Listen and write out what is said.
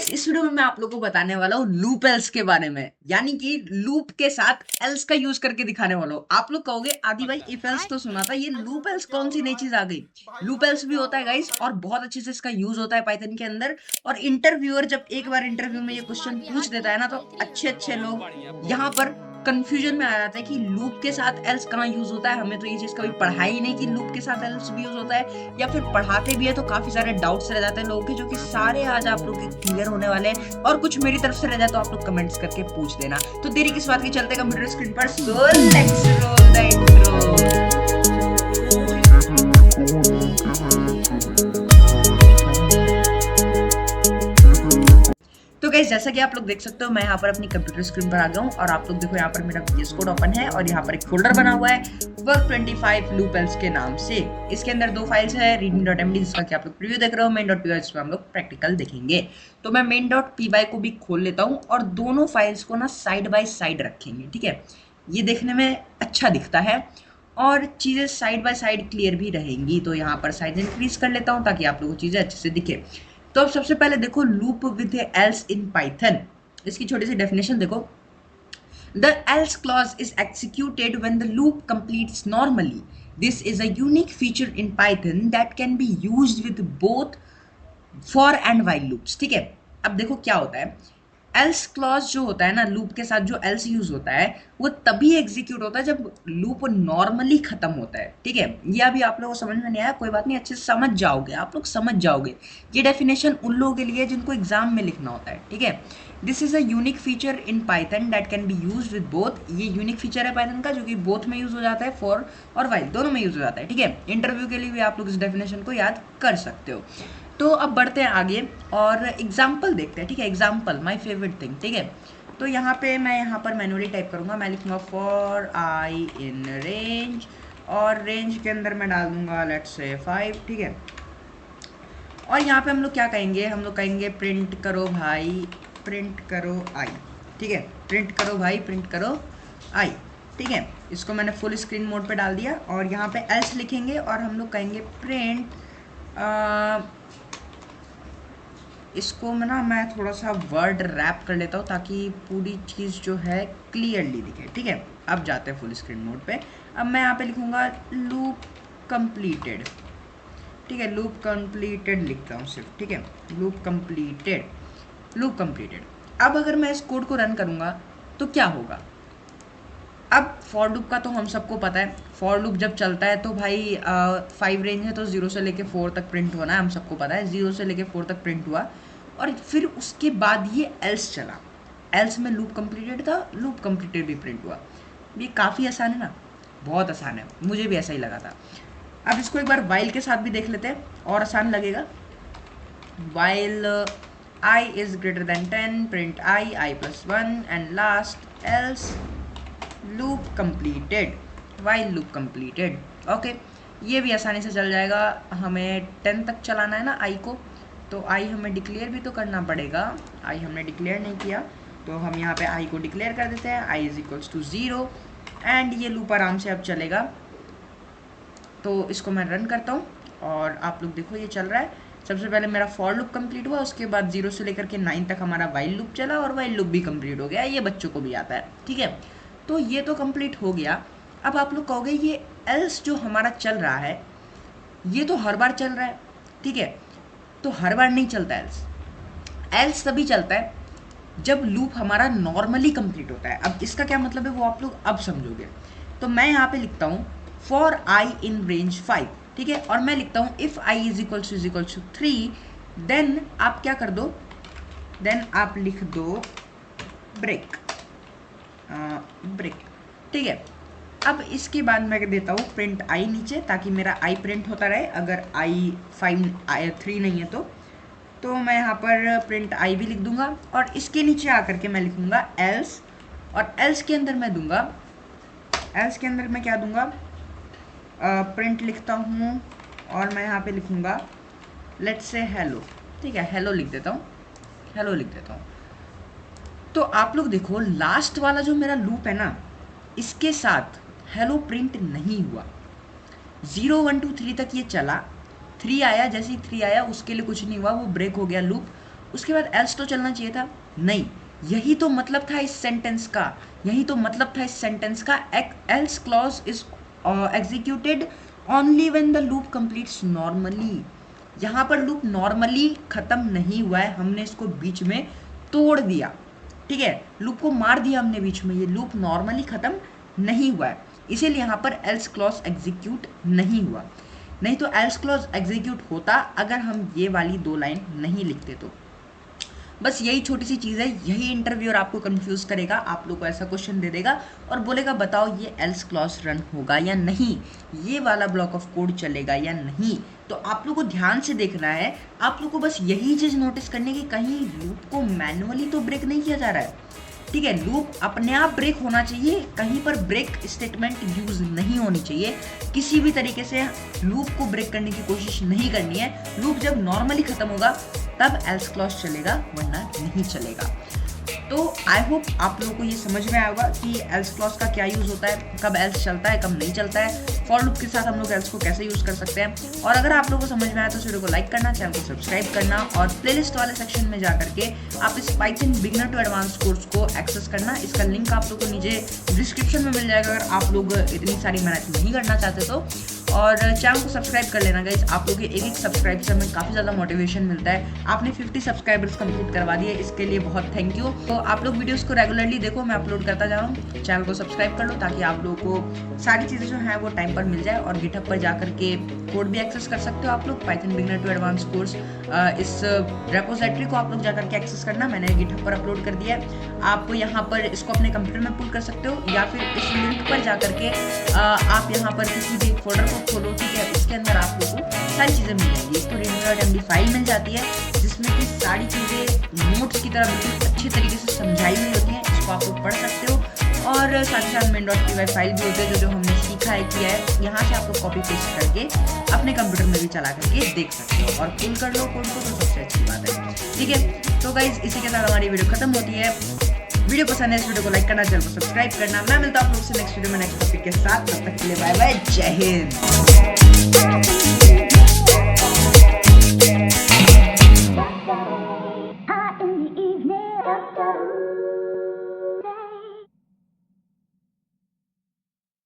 Guys इस video में मैं आप लोगों को बताने वाला हूँ लूप एल्स के बारे में, यानी कि लूप के साथ एल्स का यूज करके दिखाने वाला हूँ। आप लोग कहोगे आदि भाई इफ एल्स तो सुना था, ये लूप एल्स कौन सी नई चीज आ गई। लूप एल्स भी होता है गाइस और बहुत अच्छे से इसका यूज होता है पाइथन के अंदर। और इंटरव्यूअर जब एक बार इंटरव्यू में ये क्वेश्चन पूछ देता है ना, तो अच्छे अच्छे लोग यहाँ पर कंफ्यूजन में आ जाता है कि लूप के साथ एल्स कहाँ यूज होता है। हमें तो ये चीज कभी पढ़ा ही नहीं कि लूप के साथ एल्स भी यूज होता है, या फिर पढ़ाते भी है तो काफी सारे डाउट्स रह जाते हैं लोगों के, जो कि सारे आज आप लोग के क्लियर होने वाले हैं। और कुछ मेरी तरफ से रह जाए तो आप लोग कमेंट्स करके पूछ देना। तो देरी किस बात की, चलते कंप्यूटर स्क्रीन पर। So let's roll the intro. तो गाइस जैसा कि आप लोग देख सकते हो, मैं यहाँ पर अपनी कंप्यूटर स्क्रीन पर आ गया हूँ और आप लोग देखो यहाँ पर मेरा VS कोड ओपन है और यहाँ पर एक फोल्डर बना हुआ है work25 लूप एल्स के नाम से। इसके अंदर दो फाइल्स है, readme.md जिसका कि आप लोग प्रीव्यू देख रहे हो, main.py जिसमें हम लोग प्रैक्टिकल देखेंगे। तो मैं main.py को भी खोल लेता हूँ और दोनों फाइल्स को ना साइड बाय साइड रखेंगे। ठीक है, ये देखने में अच्छा दिखता है और चीजें साइड बाय साइड क्लियर भी रहेंगी। तो यहाँ पर साइज इंक्रीज कर लेता हूँ ताकि आप लोगों को चीजें अच्छे से दिखे। तो अब सबसे पहले देखो loop with else in Python, इसकी छोटी सी डेफिनेशन देखो। The L's clause is executed when the loop completes normally. This is a unique feature in Python that can be used with both for and while loops. ठीक है, अब देखो क्या होता है। एल्स क्लॉज जो होता है ना, लूप के साथ जो एल्स यूज होता है वो तभी एग्जीक्यूट होता है जब लूप नॉर्मली खत्म होता है। ठीक है, ये अभी आप लोगों को समझ में नहीं आया, कोई बात नहीं, अच्छे से समझ जाओगे, आप लोग समझ जाओगे। ये डेफिनेशन उन लोगों के लिए जिनको एग्जाम में लिखना होता है। ठीक है, this is a unique feature in Python that can be use with both. ये यूनिक फीचर है पाइथन का जो कि बोथ में यूज हो जाता है, फॉर और वाइल दोनों में यूज हो जाता है। ठीक है, इंटरव्यू के लिए भी आप लोग इस डेफिनेशन को याद कर सकते हो। तो अब बढ़ते हैं आगे और एग्जाम्पल देखते हैं। ठीक है, एग्जाम्पल माय फेवरेट थिंग। ठीक है, तो यहाँ पे मैं यहाँ पर मैनुअली टाइप करूँगा, मैं लिखूँगा फॉर आई इन रेंज और रेंज के अंदर मैं डाल दूँगा लेट्स से 5। ठीक है, और यहाँ पे हम लोग क्या कहेंगे, हम लोग कहेंगे प्रिंट करो भाई, प्रिंट करो आई। ठीक है, प्रिंट करो भाई, प्रिंट करो आई। ठीक है, इसको मैंने फुल स्क्रीन मोड पे डाल दिया और यहाँ पे एल्स लिखेंगे और हम लोग कहेंगे प्रिंट। इसको मैं थोड़ा सा वर्ड रैप कर लेता हूँ ताकि पूरी चीज़ जो है क्लियरली दिखे। ठीक है, अब जाते हैं फुल स्क्रीन मोड पे। अब मैं यहाँ पे लिखूँगा लूप कंप्लीटेड। ठीक है, लूप कंप्लीटेड लिखता हूँ सिर्फ। ठीक है, लूप कंप्लीटेड, लूप कंप्लीटेड। अब अगर मैं इस कोड को रन करूँगा तो क्या होगा। अब फॉर लूप का तो हम सबको पता है, फॉर लूप जब चलता है तो भाई 5 रेंज है तो 0 से लेके 4 तक प्रिंट होना है, हम सबको पता है। 0 से लेके 4 तक प्रिंट हुआ और फिर उसके बाद ये एल्स चला। एल्स में लूप कंप्लीटेड था, लूप कंप्लीटेड भी प्रिंट हुआ। ये काफ़ी आसान है ना, बहुत आसान है, मुझे भी ऐसा ही लगा था। अब इसको एक बार वाइल के साथ भी देख लेते हैं और आसान लगेगा। While i is greater than 10 print i plus 1 and last else loop completed, while loop completed. Okay, ये भी आसानी से चल जाएगा। हमें 10 तक चलाना है ना आई को, तो आई हमें डिक्लेयर भी तो करना पड़ेगा। आई हमने डिक्लेयर नहीं किया तो हम यहाँ पे आई को डिक्लेयर कर देते हैं, I is equals to 0 and ये लूप आराम से अब चलेगा। तो इसको मैं रन करता हूँ और आप लोग देखो ये चल रहा है। सबसे पहले मेरा फॉर लूप कंप्लीट हुआ, उसके बाद 0 से लेकर के 9 तक हमारा वाइल लूप चला और वाइल लूप भी कंप्लीट हो गया। ये बच्चों को भी आता है। ठीक है, तो ये तो कंप्लीट हो गया। अब आप लोग कहोगे ये एल्स जो हमारा चल रहा है ये तो हर बार चल रहा है। ठीक है, तो हर बार नहीं चलता एल्स। एल्स तभी चलता है जब लूप हमारा नॉर्मली कंप्लीट होता है। अब इसका क्या मतलब है वो आप लोग अब समझोगे। तो मैं यहाँ पे लिखता हूँ फॉर आई इन रेंज 5। ठीक है, और मैं लिखता हूँ if I is equal to 3 then आप क्या कर दो, देन आप लिख दो ब्रेक, ब्रेक। ठीक है, अब इसके बाद मैं देता हूँ प्रिंट आई नीचे ताकि मेरा आई प्रिंट होता रहे अगर आई 3 नहीं है तो मैं यहाँ पर प्रिंट आई भी लिख दूंगा और इसके नीचे आकर के मैं लिखूंगा एल्स, और एल्स के अंदर मैं दूंगा, एल्स के अंदर मैं क्या दूंगा, प्रिंट लिखता हूँ और मैं यहाँ पे लिखूंगा लेट्स से हेलो। ठीक है, हेलो लिख देता हूँ, हेलो लिख देता हूँ। तो आप लोग देखो लास्ट वाला जो मेरा लूप है ना, इसके साथ हेलो प्रिंट नहीं हुआ। 0 1 2 3 तक ये चला, 3 आया, जैसे ही 3 आया उसके लिए कुछ नहीं हुआ, वो ब्रेक हो गया लूप। उसके बाद एल्स तो चलना चाहिए था, नहीं। यही तो मतलब था इस सेंटेंस का, else clause is executed only when the loop completes normally. यहाँ पर लूप नॉर्मली खत्म नहीं हुआ है, हमने इसको बीच में तोड़ दिया, ठीक है, लूप को मार दिया हमने बीच में, ये लूप नॉर्मली खत्म नहीं हुआ है, इसीलिए यहाँ पर एल्स क्लॉज एग्जीक्यूट नहीं हुआ। नहीं तो एल्स क्लॉज एग्जीक्यूट होता अगर हम ये वाली 2 लाइन नहीं लिखते तो। बस यही छोटी सी चीज़ है, यही इंटरव्यूअर आपको कंफ्यूज करेगा, आप लोग को ऐसा क्वेश्चन दे देगा और बोलेगा बताओ ये एल्स क्लॉज रन होगा या नहीं, ये वाला ब्लॉक ऑफ कोड चलेगा या नहीं। तो आप लोग को ध्यान से देखना है, आप लोग को बस यही चीज़ नोटिस करनी है कि कहीं लूप को मैनुअली तो ब्रेक नहीं किया जा रहा है, ठीक है, लूप अपने आप ब्रेक होना चाहिए, कहीं पर ब्रेक स्टेटमेंट यूज नहीं होनी चाहिए, किसी भी तरीके से लूप को ब्रेक करने की कोशिश नहीं करनी है। लूप जब नॉर्मली खत्म होगा तब एल्स क्लॉज चलेगा, वरना नहीं चलेगा। तो आई होप आप लोगों को ये समझ में आएगा कि एल्स क्लॉज का क्या यूज़ होता है, कब एल्स चलता है, कब नहीं चलता है, फॉर लूप के साथ हम लोग एल्स को कैसे यूज़ कर सकते हैं। और अगर आप लोगों को समझ में आया तो इस वीडियो को लाइक करना, चैनल को सब्सक्राइब करना और प्लेलिस्ट वाले सेक्शन में जा करके आप इस Python beginner to advance course को एक्सेस करना। इसका लिंक आप लोग को नीचे डिस्क्रिप्शन में मिल जाएगा अगर आप लोग इतनी सारी मेहनत नहीं करना चाहते तो। और चैनल को सब्सक्राइब कर लेना गाइस, आप लोग के एक सब्सक्राइब से हमें काफ़ी ज़्यादा मोटिवेशन मिलता है। आपने 50 सब्सक्राइबर्स कंप्लीट करवा दिए, इसके लिए बहुत थैंक यू। तो आप लोग वीडियोस को रेगुलरली देखो, मैं अपलोड करता जा रहा हूँ, चैनल को सब्सक्राइब कर लो ताकि आप लोगों को सारी चीज़ें जो हैं वो टाइम पर मिल जाए। और गिटहब पर जा करके कोड भी एक्सेस कर सकते हो आप लोग, Python beginner to advance course, इस रेपोजिटरी को आप लोग जा करके एक्सेस करना, मैंने गिटहब पर अपलोड कर दिया है। आप यहाँ पर इसको अपने कंप्यूटर में पुल कर सकते हो या फिर इस लिंक पर जा करके आप यहाँ पर किसी भी फोल्डर को खोलो, ठीक है, उसके अंदर आप लोगों को सारी चीज़ें मिल जाएंगी। एक तो readme.md फाइल मिल जाती है जिसमें कि सारी चीज़ें नोट्स की तरह बिल्कुल अच्छी तरीके से समझाई हुई होती हैं, इसको आप लोग पढ़ सकते हो। और साथ ही साथ main.py फाइल भी होती है जो हमने सीखा है किया है, यहाँ से आप लोग कॉपी पेस्ट करके अपने कंप्यूटर में भी चला करके देख सकते हो और पुल कर लो कोड को, तो सबसे अच्छी बात है, ठीक है। तो गाइज इसी के साथ हमारी वीडियो खत्म होती है। वीडियो पसंद है इस वीडियो को लाइक करना, चैनल को सब्सक्राइब करना। मैं मिलता हूँ आप लोग से नेक्स्ट वीडियो में नेक्स्ट टॉपिक के साथ, तब तक के लिए बाय बाय, जय हिंद।